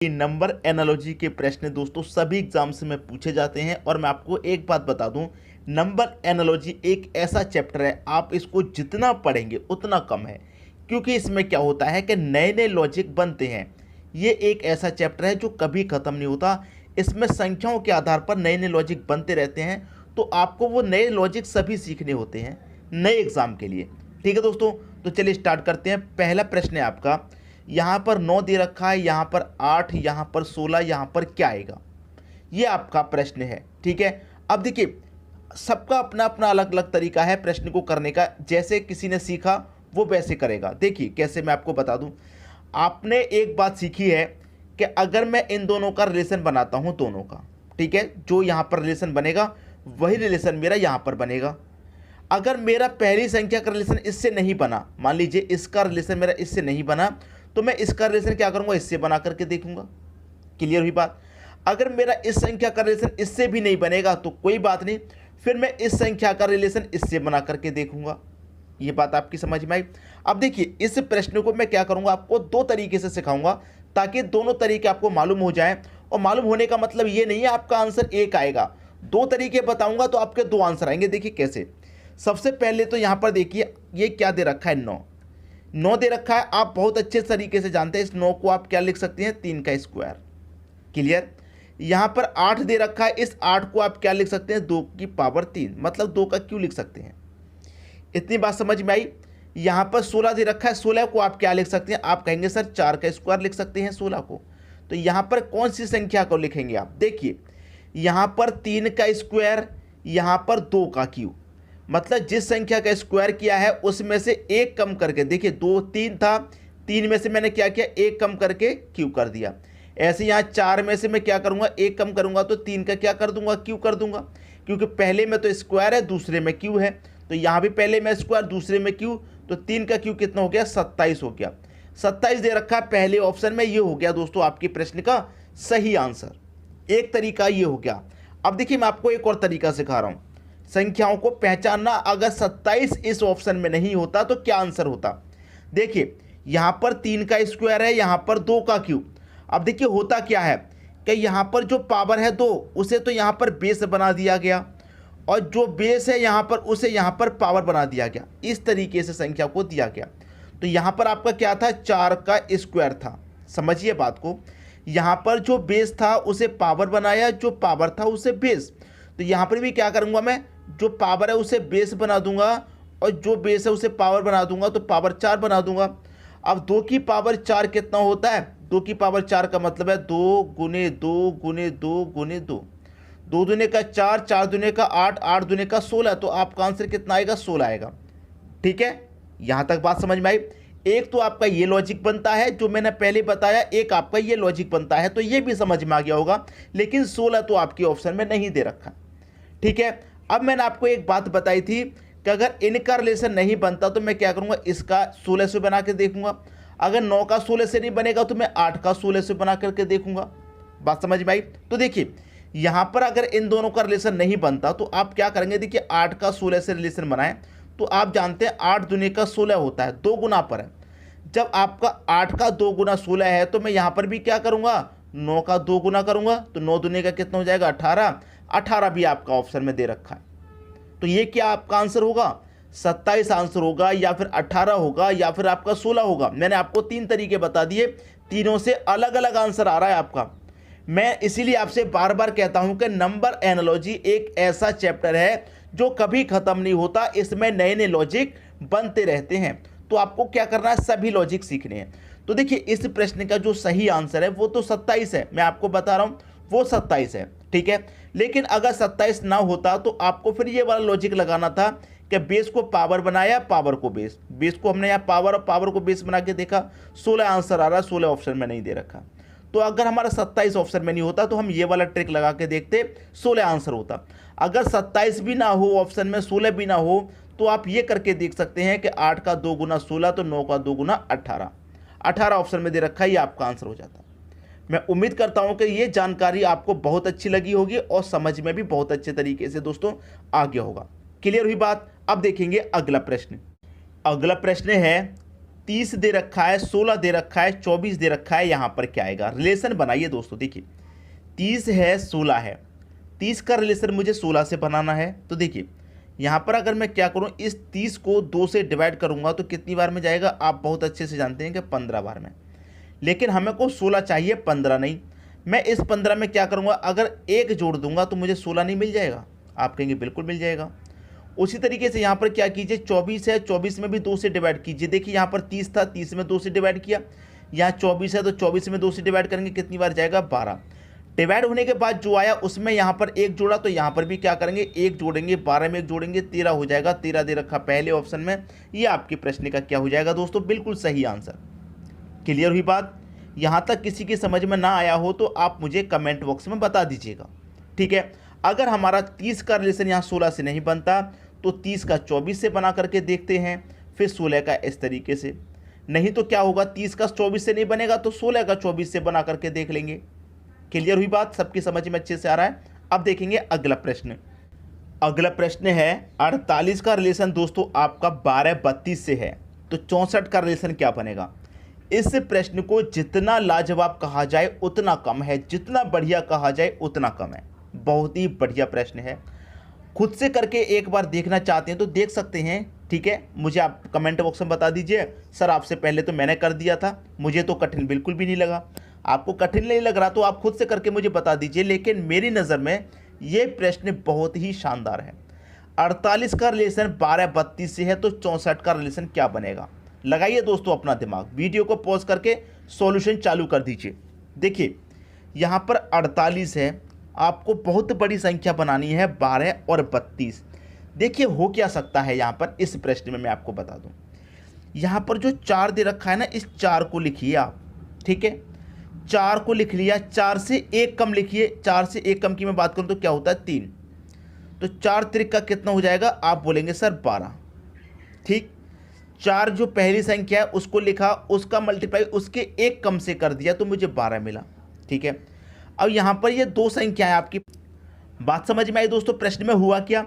ये number analogy के प्रश्न दोस्तों सभी एग्जाम्स में पूछे जाते हैं और मैं आपको एक बात बता दूं, नंबर एनालॉजी एक ऐसा चैप्टर है, आप इसको जितना पढ़ेंगे उतना कम है। क्योंकि इसमें क्या होता है कि नए नए लॉजिक बनते हैं। ये एक ऐसा चैप्टर है जो कभी ख़त्म नहीं होता। इसमें संख्याओं के आधार पर नए नए लॉजिक बनते रहते हैं, तो आपको वो नए लॉजिक सभी सीखने होते हैं नए एग्ज़ाम के लिए। ठीक है दोस्तों, तो चलिए स्टार्ट करते हैं। पहला प्रश्न है आपका, यहाँ पर 9 दे रखा है, यहाँ पर 8, यहाँ पर 16, यहाँ पर क्या आएगा, ये आपका प्रश्न है। ठीक है, अब देखिए सबका अपना अपना अलग अलग तरीका है प्रश्न को करने का, जैसे किसी ने सीखा वो वैसे करेगा। देखिए कैसे, मैं आपको बता दूं, आपने एक बात सीखी है कि अगर मैं इन दोनों का रिलेशन बनाता हूं, दोनों का, ठीक है, जो यहाँ पर रिलेशन बनेगा वही रिलेशन मेरा यहाँ पर बनेगा। अगर मेरा पहली संख्या का रिलेशन इससे नहीं बना, मान लीजिए इसका रिलेशन मेरा इससे नहीं बना, तो मैं इसका रिलेशन क्या करूंगा, इससे बना करके देखूंगा। क्लियर हुई बात। अगर मेरा इस संख्या का रिलेशन इससे भी नहीं बनेगा तो कोई बात नहीं, फिर मैं इस संख्या का रिलेशन इससे बना करके देखूंगा। ये बात आपकी समझ में आई। अब देखिए इस प्रश्न को मैं क्या करूंगा, आपको दो तरीके से सिखाऊंगा ताकि दोनों तरीके आपको मालूम हो जाए। और मालूम होने का मतलब ये नहीं है आपका आंसर एक आएगा, दो तरीके बताऊंगा तो आपके दो आंसर आएंगे। देखिए कैसे, सबसे पहले तो यहाँ पर देखिए ये क्या दे रखा है, 9 दे रखा है। आप बहुत अच्छे तरीके से जानते हैं इस 9 को आप क्या लिख सकते हैं, 3 का स्क्वायर। क्लियर। यहाँ पर 8 दे रखा है, इस 8 को आप क्या लिख सकते हैं, 2 की पावर 3, मतलब 2 का क्यों लिख सकते हैं। इतनी बात समझ में आई। यहाँ पर 16 दे रखा है, 16 को आप क्या लिख सकते हैं, आप कहेंगे सर 4 का स्क्वायर लिख सकते हैं 16 को। तो यहाँ पर कौन सी संख्या को लिखेंगे आप, देखिए यहाँ पर 3 का स्क्वायर, यहाँ पर 2 का क्यूब, मतलब जिस संख्या का स्क्वायर किया है उसमें से एक कम करके, देखिए 2 3 था, 3 में से मैंने क्या किया, एक कम करके क्यूब कर दिया। ऐसे यहाँ 4 में से मैं क्या करूँगा, एक कम करूँगा तो 3 का क्या कर दूंगा, क्यूब कर दूंगा। क्योंकि पहले में तो स्क्वायर है, दूसरे में क्यूब है, तो यहाँ भी पहले में स्क्वायर दूसरे में क्यूब, तो 3 का क्यूब कितना हो गया, 27 हो गया। 27 दे रखा है पहले ऑप्शन में, ये हो गया दोस्तों आपके प्रश्न का सही आंसर। एक तरीका ये हो गया। अब देखिए मैं आपको एक और तरीका सिखा रहा हूँ संख्याओं को पहचानना। अगर 27 इस ऑप्शन में नहीं होता तो क्या आंसर होता। देखिए यहाँ पर 3 का स्क्वायर है, यहाँ पर 2 का क्यूब। अब देखिए होता क्या है कि यहाँ पर जो पावर है 2, उसे तो यहाँ पर बेस बना दिया गया, और जो बेस है यहाँ पर उसे यहाँ पर पावर बना दिया गया। इस तरीके से संख्या को दिया गया। तो यहाँ पर आपका क्या था, 4 का स्क्वायर था, समझिए बात को। यहाँ पर जो बेस था उसे पावर बनाया, जो पावर था उसे बेस। तो यहाँ पर भी क्या करूँगा मैं, जो पावर है उसे बेस बना दूंगा और जो बेस है उसे पावर बना दूंगा, तो पावर 4 बना दूंगा। अब 2 की पावर 4 कितना होता है, 2 की पावर 4 का मतलब है 2 गुने 2 गुने 2 गुने 2, 2 दूने का 4, 4 दूने का 8, 8 दूने का 16, तो आपका आंसर कितना आएगा, 16 आएगा। ठीक है, यहाँ तक बात समझ में आई। एक तो आपका ये लॉजिक बनता है जो मैंने पहले बताया, एक आपका ये लॉजिक बनता है, तो ये भी समझ में आ गया होगा। लेकिन 16 तो आपके ऑप्शन में नहीं दे रखा। ठीक है, अब मैंने आपको एक बात बताई थी कि अगर इनका रिलेशन नहीं बनता तो मैं क्या करूंगा, इसका 16 से बना के देखूंगा। अगर 9 का 16 से नहीं बनेगा तो मैं 8 का 16 से बना करके देखूंगा। बात समझ में आई। तो देखिए यहाँ पर अगर इन दोनों का रिलेशन नहीं बनता तो आप क्या करेंगे, देखिए 8 का 16 से रिलेशन बनाएं तो आप जानते हैं 8 दूने का 16 होता है, 2 गुना पर है। जब आपका 8 का 2 गुना 16 है तो मैं यहाँ पर भी क्या करूँगा, 9 का 2 गुना करूँगा, तो 9 दूने का कितना हो जाएगा, 18। 18 भी आपका ऑप्शन में दे रखा है। तो ये क्या आपका आंसर होगा, 27 आंसर होगा, या फिर 18 होगा, या फिर आपका 16 होगा। मैंने आपको 3 तरीके बता दिए, तीनों से अलग अलग आंसर आ रहा है आपका। मैं इसीलिए आपसे बार बार कहता हूं कि नंबर एनालॉजी एक ऐसा चैप्टर है जो कभी ख़त्म नहीं होता। इसमें नए नए लॉजिक बनते रहते हैं, तो आपको क्या करना है, सभी लॉजिक सीखने हैं। तो देखिए इस प्रश्न का जो सही आंसर है वो तो 27 है, मैं आपको बता रहा हूँ वो 27 है। ठीक है, लेकिन अगर 27 ना होता तो आपको फिर ये वाला लॉजिक लगाना था कि बेस को पावर बनाया, पावर को बेस, बेस को हमने यहाँ पावर और पावर को बेस बना के देखा, 16 आंसर आ रहा है, 16 ऑप्शन में नहीं दे रखा। तो अगर हमारा 27 ऑप्शन में नहीं होता तो हम ये वाला ट्रिक लगा के देखते, 16 आंसर होता। अगर 27 भी ना हो ऑप्शन में, 16 भी ना हो, तो आप ये करके देख सकते हैं कि 8 का 2 गुना 16, तो 9 का 2 गुना 18, 18 ऑप्शन में दे रखा है, ये आपका आंसर हो जाता। मैं उम्मीद करता हूं कि ये जानकारी आपको बहुत अच्छी लगी होगी और समझ में भी बहुत अच्छे तरीके से दोस्तों आ गया होगा। क्लियर हुई बात। अब देखेंगे अगला प्रश्न। अगला प्रश्न है 30 दे रखा है, 16 दे रखा है, 24 दे रखा है, यहाँ पर क्या आएगा? रिलेशन बनाइए दोस्तों। देखिए 30 है, 16 है, 30 का रिलेशन मुझे 16 से बनाना है। तो देखिए यहाँ पर अगर मैं क्या करूँ, इस 30 को 2 से डिवाइड करूँगा तो कितनी बार में जाएगा? आप बहुत अच्छे से जानते हैं कि 15 बार में। लेकिन हमें को 16 चाहिए, 15 नहीं। मैं इस 15 में क्या करूँगा, अगर 1 जोड़ दूंगा तो मुझे 16 नहीं मिल जाएगा? आप कहेंगे बिल्कुल मिल जाएगा। उसी तरीके से यहाँ पर क्या कीजिए, 24 है, 24 में भी 2 से डिवाइड कीजिए। देखिए यहाँ पर 30 था, 30 में 2 से डिवाइड किया। यहाँ 24 है तो 24 में 2 से डिवाइड करेंगे, कितनी बार जाएगा? 12। डिवाइड होने के बाद जो आया उसमें यहाँ पर 1 जोड़ा, तो यहाँ पर भी क्या करेंगे? 1 जोड़ेंगे, 12 में 1 जोड़ेंगे, 13 हो जाएगा। 13 दे रखा पहले ऑप्शन में। ये आपके प्रश्न का क्या हो जाएगा दोस्तों? बिल्कुल सही आंसर। क्लियर हुई बात? यहाँ तक किसी की समझ में ना आया हो तो आप मुझे कमेंट बॉक्स में बता दीजिएगा, ठीक है। अगर हमारा 30 का रिलेशन यहाँ 16 से नहीं बनता तो 30 का 24 से बना करके देखते हैं, फिर 16 का इस तरीके से। नहीं तो क्या होगा, 30 का 24 से नहीं बनेगा तो 16 का 24 से बना करके देख लेंगे। क्लियर हुई बात? सबकी समझ में अच्छे से आ रहा है? अब देखेंगे अगला प्रश्न। अगला प्रश्न है 48 का रिलेशन दोस्तों आपका 12-32 से है, तो 64 का रिलेशन क्या बनेगा? इस प्रश्न को जितना लाजवाब कहा जाए उतना कम है, जितना बढ़िया कहा जाए उतना कम है। बहुत ही बढ़िया प्रश्न है। खुद से करके एक बार देखना चाहते हैं तो देख सकते हैं, ठीक है। मुझे आप कमेंट बॉक्स में बता दीजिए, सर आपसे पहले तो मैंने कर दिया था, मुझे तो कठिन बिल्कुल भी नहीं लगा। आपको कठिन नहीं लग रहा तो आप खुद से करके मुझे बता दीजिए। लेकिन मेरी नज़र में ये प्रश्न बहुत ही शानदार है। 48 का रिलेशन 12-32 से है, तो 64 का रिलेशन क्या बनेगा? लगाइए दोस्तों अपना दिमाग, वीडियो को पॉज करके सॉल्यूशन चालू कर दीजिए। देखिए यहाँ पर 48 है, आपको बहुत बड़ी संख्या बनानी है 12 और 32। देखिए हो क्या सकता है यहाँ पर, इस प्रश्न में मैं आपको बता दूं। यहाँ पर जो 4 दे रखा है ना, इस 4 को लिखिए आप, ठीक है। 4 को लिख लिया, 4 से 1 कम लिखिए। 4 से 1 कम की मैं बात करूं तो क्या होता है? 3। तो 4 त्रिक का कितना हो जाएगा? आप बोलेंगे सर 12, ठीक। 4 जो पहली संख्या है उसको लिखा, उसका मल्टीप्लाई उसके 1 कम से कर दिया तो मुझे 12 मिला, ठीक है। अब यहाँ पर ये 2 संख्याएं, आपकी बात समझ में आई दोस्तों? प्रश्न में हुआ क्या,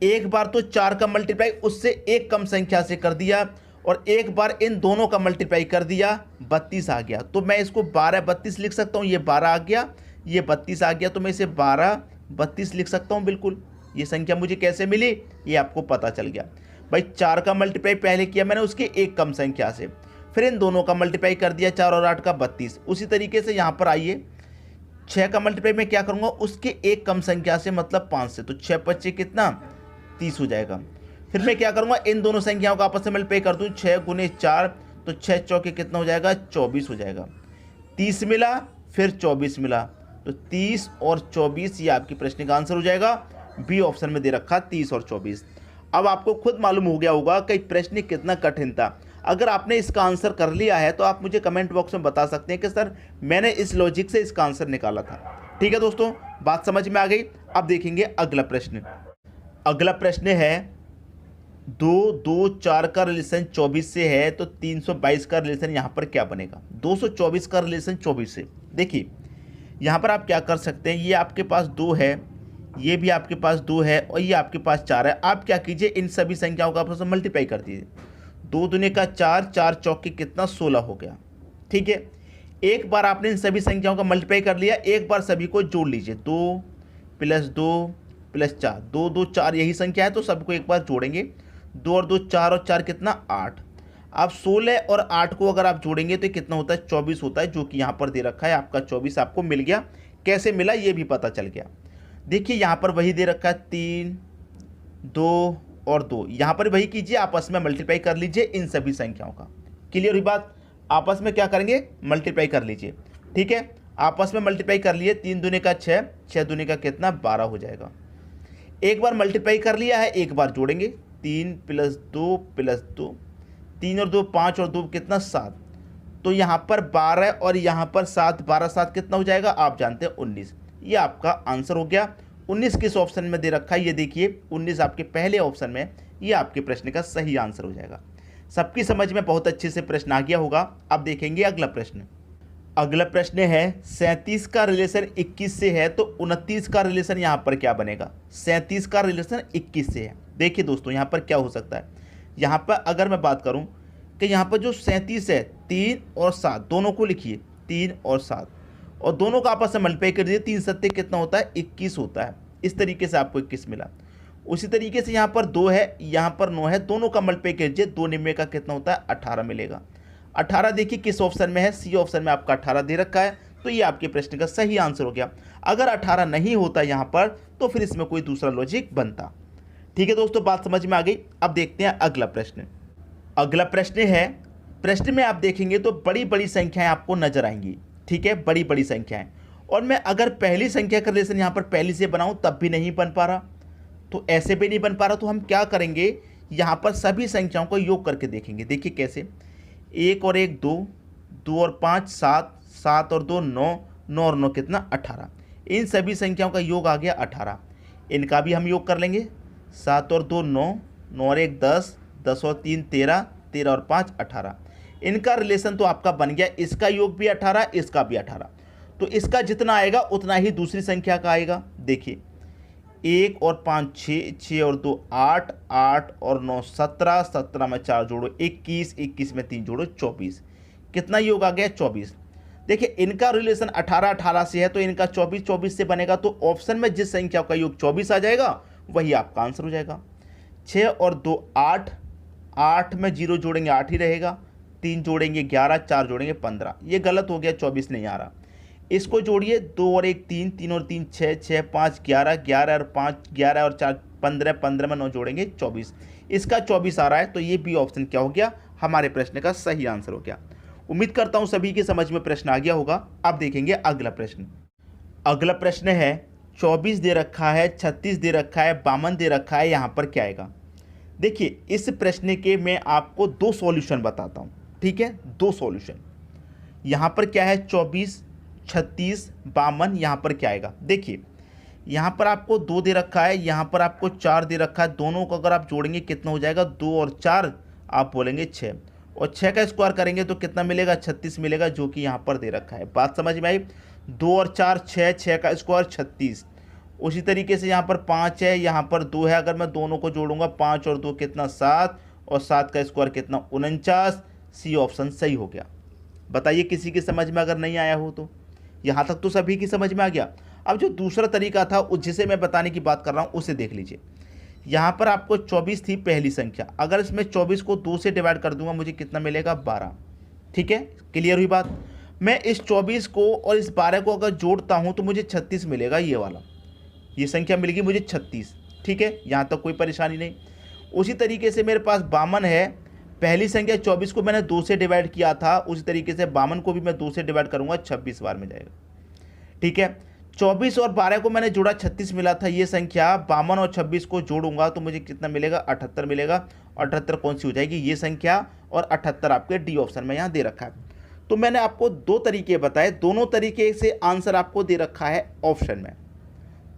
एक बार तो 4 का मल्टीप्लाई उससे 1 कम संख्या से कर दिया और एक बार इन दोनों का मल्टीप्लाई कर दिया, 32 आ गया। तो मैं इसको 12-32 लिख सकता हूँ। ये 12 आ गया, ये 32 आ गया, तो मैं इसे 12-32 लिख सकता हूँ। बिल्कुल, ये संख्या मुझे कैसे मिली ये आपको पता चल गया। भाई 4 का मल्टीप्लाई पहले किया मैंने उसके 1 कम संख्या से, फिर इन दोनों का मल्टीप्लाई कर दिया, 4 और 8 का 32। उसी तरीके से यहाँ पर आइए, 6 का मल्टीप्लाई मैं क्या करूँगा? उसके 1 कम संख्या से, मतलब 5 से। तो 6×5 कितना? 30 हो जाएगा। फिर मैं क्या करूँगा? इन दोनों संख्याओं का आपस में मल्टीप्लाई कर दूँ, 6 × 4, तो 6 चौके कितना हो जाएगा? 24 हो जाएगा। 30 मिला, फिर 24 मिला, तो 30 और 24 ये आपकी प्रश्न का आंसर हो जाएगा। बी ऑप्शन में दे रखा 30 और 24। अब आपको खुद मालूम हो गया होगा कि प्रश्न कितना कठिन था। अगर आपने इसका आंसर कर लिया है तो आप मुझे कमेंट बॉक्स में बता सकते हैं कि सर मैंने इस लॉजिक से इसका आंसर निकाला था। ठीक है दोस्तों, बात समझ में आ गई? अब देखेंगे अगला प्रश्न। अगला प्रश्न है 2-2-4 का रिलेशन 24 से है, तो 322 का रिलेशन यहाँ पर क्या बनेगा? 224 का रिलेशन 24 से। देखिए यहाँ पर आप क्या कर सकते हैं, ये आपके पास 2 है, ये भी आपके पास 2 है और ये आपके पास 4 है। आप क्या कीजिए, इन सभी संख्याओं का आपस में मल्टीप्लाई कर दीजिए। 2 दूने का 4, 4 चौके कितना? 16 हो गया। ठीक है, एक बार आपने इन सभी संख्याओं का मल्टीप्लाई कर लिया, एक बार सभी को जोड़ लीजिए। 2 + 2 + 4, 2 2 4 यही संख्या है, तो सबको एक बार जोड़ेंगे। 2 और 2 4 और 4 कितना? 8। अब 16 और 8 को अगर आप जोड़ेंगे तो कितना होता है? 24 होता है, जो कि यहाँ पर दे रखा है। आपका 24 आपको मिल गया। कैसे मिला ये भी पता चल गया। देखिए यहाँ पर वही दे रखा है, 3, 2 और 2। यहाँ पर वही कीजिए, आपस में मल्टीप्लाई कर लीजिए इन सभी संख्याओं का। क्लियर हुई बात? आपस में क्या करेंगे? मल्टीप्लाई कर लीजिए। ठीक है, आपस में मल्टीप्लाई कर लिए। 3 दूने का 6, 6 दूने का कितना? 12 हो जाएगा। एक बार मल्टीप्लाई कर लिया है, एक बार जोड़ेंगे। 3 + 2 + 2, 3 और 2 5 और 2 कितना? 7। तो यहाँ पर 12 और यहाँ पर 7, 12 7 कितना हो जाएगा? आप जानते हैं 19। ये आपका आंसर हो गया। 19 किस ऑप्शन में दे रखा है ये देखिए, 19 आपके पहले ऑप्शन में। ये आपके प्रश्न का सही आंसर हो जाएगा। सबकी समझ में बहुत अच्छे से प्रश्न आ गया होगा। अब देखेंगे अगला प्रश्न। अगला प्रश्न है 37 का रिलेशन 21 से है, तो 29 का रिलेशन यहाँ पर क्या बनेगा? 37 का रिलेशन 21 से है। देखिए दोस्तों यहाँ पर क्या हो सकता है। यहाँ पर अगर मैं बात करूँ, कि यहाँ पर जो 37 है 3 और 7 दोनों को लिखिए, 3 और 7 और दोनों का आपस में मल्टीप्लाई कर दिए, 3 सत्ते कितना होता है 21 होता है। इस तरीके से आपको 21 मिला। उसी तरीके से यहाँ पर 2 है, यहाँ पर 9 है, दोनों का मल्टीप्लाई कीजिए, 2 निम्न का कितना होता है 18 मिलेगा। 18 देखिए किस ऑप्शन में है, सी ऑप्शन में आपका 18 दे रखा है, तो ये आपके प्रश्न का सही आंसर हो गया। अगर 18 नहीं होता यहाँ पर तो फिर इसमें कोई दूसरा लॉजिक बनता। ठीक है दोस्तों, बात समझ में आ गई। अब देखते हैं अगला प्रश्न। अगला प्रश्न है, प्रश्न में आप देखेंगे तो बड़ी बड़ी संख्याएं आपको नजर आएंगी। ठीक है, बड़ी बड़ी संख्याएं, और मैं अगर पहली संख्या का रिलेशन यहाँ पर पहली से बनाऊं तब भी नहीं बन पा रहा, तो ऐसे भी नहीं बन पा रहा, तो हम क्या करेंगे, यहाँ पर सभी संख्याओं को योग करके देखेंगे। देखिए कैसे, 1 और 1 2, 2 और 5 7, 7 और 2 9, 9 और 9 कितना 18। इन सभी संख्याओं का योग आ गया 18। इनका भी हम योग कर लेंगे, 7 और 2 9, 9 और 1 10, 10 और 3 13, 13 और 5 18। इनका रिलेशन तो आपका बन गया, इसका योग भी 18, इसका भी 18, तो इसका जितना आएगा उतना ही दूसरी संख्या का आएगा। देखिए 1 और 5 6, 6 और 2 8, 8 और 9 17, 17 में 4 जोड़ो 21, 21 में 3 जोड़ो 24, कितना योग आ गया 24। देखिए इनका रिलेशन 18 18 से है, तो इनका 24 24 से बनेगा, तो ऑप्शन में जिस संख्या का योग 24 आ जाएगा वही आपका आंसर हो जाएगा। 6 और 2 8, 8 में 0 जोड़ेंगे 8 ही रहेगा, 3 जोड़ेंगे 11, 4 जोड़ेंगे 15, ये गलत हो गया, 24 नहीं आ रहा। इसको जोड़िए, 2 और 1 3, 3 और 3 6, 6 5 11, 11 और 5 11 और 4 15, 15 में 9 जोड़ेंगे 24, इसका 24 आ रहा है, तो ये बी ऑप्शन क्या हो गया, हमारे प्रश्न का सही आंसर हो गया। उम्मीद करता हूं सभी की समझ में प्रश्न आ गया होगा। अब देखेंगे अगला प्रश्न। अगला प्रश्न है, 24 दे रखा है, 36 दे रखा है, 52 दे रखा है, यहाँ पर क्या आएगा। देखिए इस प्रश्न के मैं आपको 2 सॉल्यूशन बताता हूँ। ठीक है, 2 सॉल्यूशन। यहाँ पर क्या है 24 36 52, यहाँ पर क्या आएगा। देखिए यहाँ पर आपको 2 दे रखा है, यहाँ पर आपको 4 दे रखा है, दोनों को अगर आप जोड़ेंगे कितना हो जाएगा, 2 और 4 आप बोलेंगे 6, और 6 का स्क्वायर करेंगे तो कितना मिलेगा 36 मिलेगा, जो कि यहाँ पर दे रखा है। बात समझ में आई। 2 और 4 6, 6 का स्क्वायर 36। उसी तरीके से यहाँ पर 5 है, यहाँ पर 2 है, अगर मैं दोनों को जोड़ूंगा 5 और 2 कितना 7, और 7 का स्क्वायर कितना 49। सी ऑप्शन सही हो गया। बताइए किसी की समझ में अगर नहीं आया हो तो। यहाँ तक तो सभी की समझ में आ गया। अब जो दूसरा तरीका था जिसे मैं बताने की बात कर रहा हूँ उसे देख लीजिए। यहाँ पर आपको 24 थी पहली संख्या, अगर इसमें 24 को 2 से डिवाइड कर दूंगा मुझे कितना मिलेगा 12। ठीक है, क्लियर हुई बात। मैं इस 24 को और इस 12 को अगर जोड़ता हूँ तो मुझे 36 मिलेगा, ये वाला, ये संख्या मिलेगी मुझे 36। ठीक है, यहाँ तक कोई परेशानी नहीं। उसी तरीके से मेरे पास 52 है, पहली संख्या 24 को मैंने 2 से डिवाइड किया था, उसी तरीके से 52 को भी मैं 2 से डिवाइड करूंगा, 26 बार में जाएगा। ठीक है, 24 और 12 को मैंने जोड़ा 36 मिला था, ये संख्या 52 और 26 को जोड़ूंगा तो मुझे कितना मिलेगा 78 मिलेगा। 78 कौन सी हो जाएगी, ये संख्या, और 78 आपके डी ऑप्शन में यहाँ दे रखा है। तो मैंने आपको 2 तरीके बताए, दोनों तरीके से आंसर आपको दे रखा है ऑप्शन में,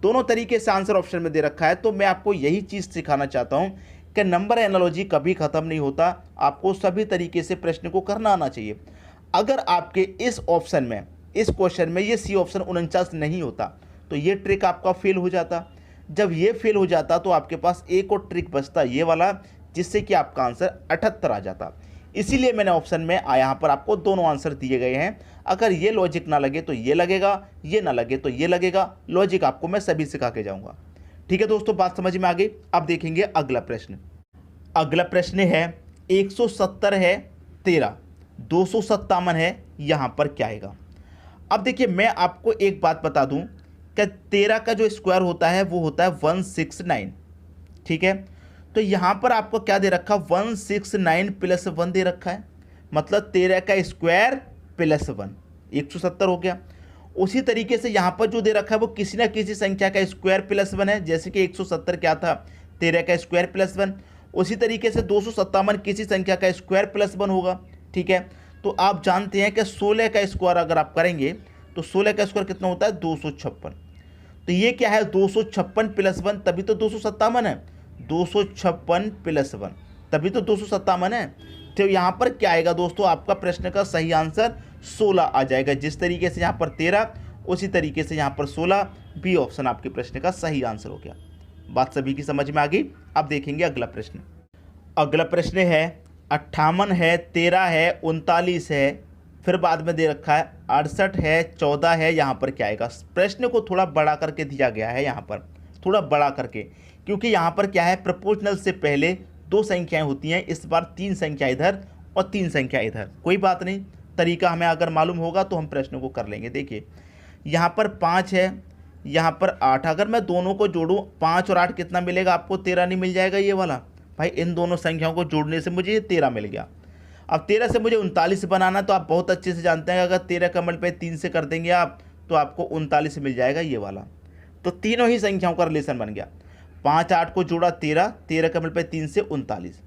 दोनों तरीके से आंसर ऑप्शन में दे रखा है। तो मैं आपको यही चीज़ सिखाना चाहता हूँ कि नंबर एनालॉजी कभी ख़त्म नहीं होता, आपको सभी तरीके से प्रश्न को करना आना चाहिए। अगर आपके इस ऑप्शन में, इस क्वेश्चन में ये सी ऑप्शन 49 नहीं होता तो ये ट्रिक आपका फेल हो जाता। जब ये फेल हो जाता तो आपके पास एक और ट्रिक बचता, ये वाला, जिससे कि आपका आंसर 78 आ जाता। इसीलिए मैंने ऑप्शन में यहाँ पर आपको दोनों आंसर दिए गए हैं। अगर ये लॉजिक ना लगे तो ये लगेगा, ये ना लगे तो ये लगेगा, लॉजिक आपको मैं सभी सिखा के जाऊँगा। ठीक है दोस्तों, बात समझ में आ गई। अब देखेंगे अगला प्रश्न। अगला प्रश्न है 170 है 13, 257 है, यहाँ पर क्या आएगा। अब देखिए मैं आपको एक बात बता दूं कि 13 का जो स्क्वायर होता है वो होता है 169। ठीक है, तो यहाँ पर आपको क्या दे रखा, 169 प्लस 1 दे रखा है, मतलब 13 का स्क्वायर प्लस 1, 170 हो गया। उसी तरीके से यहाँ पर जो दे रखा है वो किसी ना किसी संख्या का स्क्वायर प्लस 1 है, जैसे कि 170 क्या था 13 का स्क्वायर प्लस 1। उसी तरीके से 257 किसी संख्या का स्क्वायर प्लस 1 होगा। ठीक है, तो आप जानते हैं कि 16 का स्क्वायर अगर आप करेंगे तो 16 का स्क्वायर कितना होता है 256। तो ये क्या है 256 प्लस 1, तभी तो 257 है, 256 प्लस 1 तभी तो 257 है। तो यहाँ पर क्या आएगा दोस्तों, आपका प्रश्न का सही आंसर 16 आ जाएगा। जिस तरीके से यहाँ पर 13 उसी तरीके से यहाँ पर 16, बी ऑप्शन आपके प्रश्न का सही आंसर हो गया। बात सभी की समझ में आ गई। अब देखेंगे अगला प्रश्न। अगला प्रश्न है 58 है, 13 है, 39 है, फिर बाद में दे रखा है 68 है, 14 है। यहाँ पर क्या आएगा? प्रश्न को थोड़ा बड़ा करके दिया गया है, यहाँ पर थोड़ा बड़ा करके, क्योंकि यहाँ पर क्या है, प्रोपोर्शनल से पहले दो संख्याएं होती हैं, इस बार तीन संख्या इधर और तीन संख्या इधर। कोई बात नहीं, तरीका हमें अगर मालूम होगा तो हम प्रश्न को कर लेंगे। देखिए यहाँ पर 5 है, यहाँ पर 8, अगर मैं दोनों को जोड़ूँ 5 और 8 कितना मिलेगा आपको? 13 नहीं मिल जाएगा ये वाला? भाई इन दोनों संख्याओं को जोड़ने से मुझे ये 13 मिल गया। अब 13 से मुझे 39 बनाना, तो आप बहुत अच्छे से जानते हैं अगर 13 का मल्टीप्लाई 3 से कर देंगे आप तो आपको 39 मिल जाएगा ये वाला। तो तीनों ही संख्याओं का रिलेशन बन गया। 5 8 को जोड़ा 13, 13 का मल्टीप्लाई 3 से 39।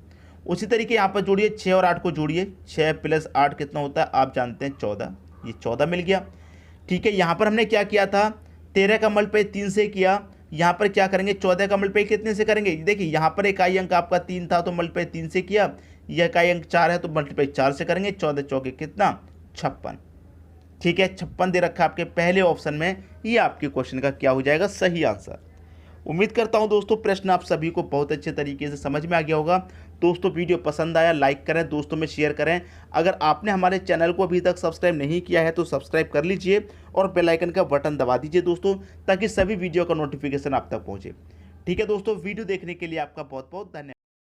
उसी तरीके यहाँ पर जोड़िए 6 और 8 को जोड़िए, 6 + 8 कितना होता है आप जानते हैं 14, ये 14 मिल गया। ठीक है, यहाँ पर हमने क्या किया था, 13 का मल्टीप्लाई 3 से किया, यहाँ पर क्या करेंगे 14 का मल्टीप्लाई कितने से करेंगे? देखिए यहाँ पर इकाई अंक आपका 3 था तो मल्टीप्लाई 3 से किया, यह इकाई अंक 4 है तो मल्टीप्लाई 4 से करेंगे। 14 चौके कितना? 56। ठीक है, 56 दे रखा है आपके पहले ऑप्शन में, ये आपके क्वेश्चन का क्या हो जाएगा? सही आंसर। उम्मीद करता हूं दोस्तों प्रश्न आप सभी को बहुत अच्छे तरीके से समझ में आ गया होगा। दोस्तों वीडियो पसंद आया लाइक करें, दोस्तों में शेयर करें। अगर आपने हमारे चैनल को अभी तक सब्सक्राइब नहीं किया है तो सब्सक्राइब कर लीजिए और बेल आइकन का बटन दबा दीजिए दोस्तों, ताकि सभी वीडियो का नोटिफिकेशन आप तक पहुंचे। ठीक है दोस्तों, वीडियो देखने के लिए आपका बहुत बहुत धन्यवाद।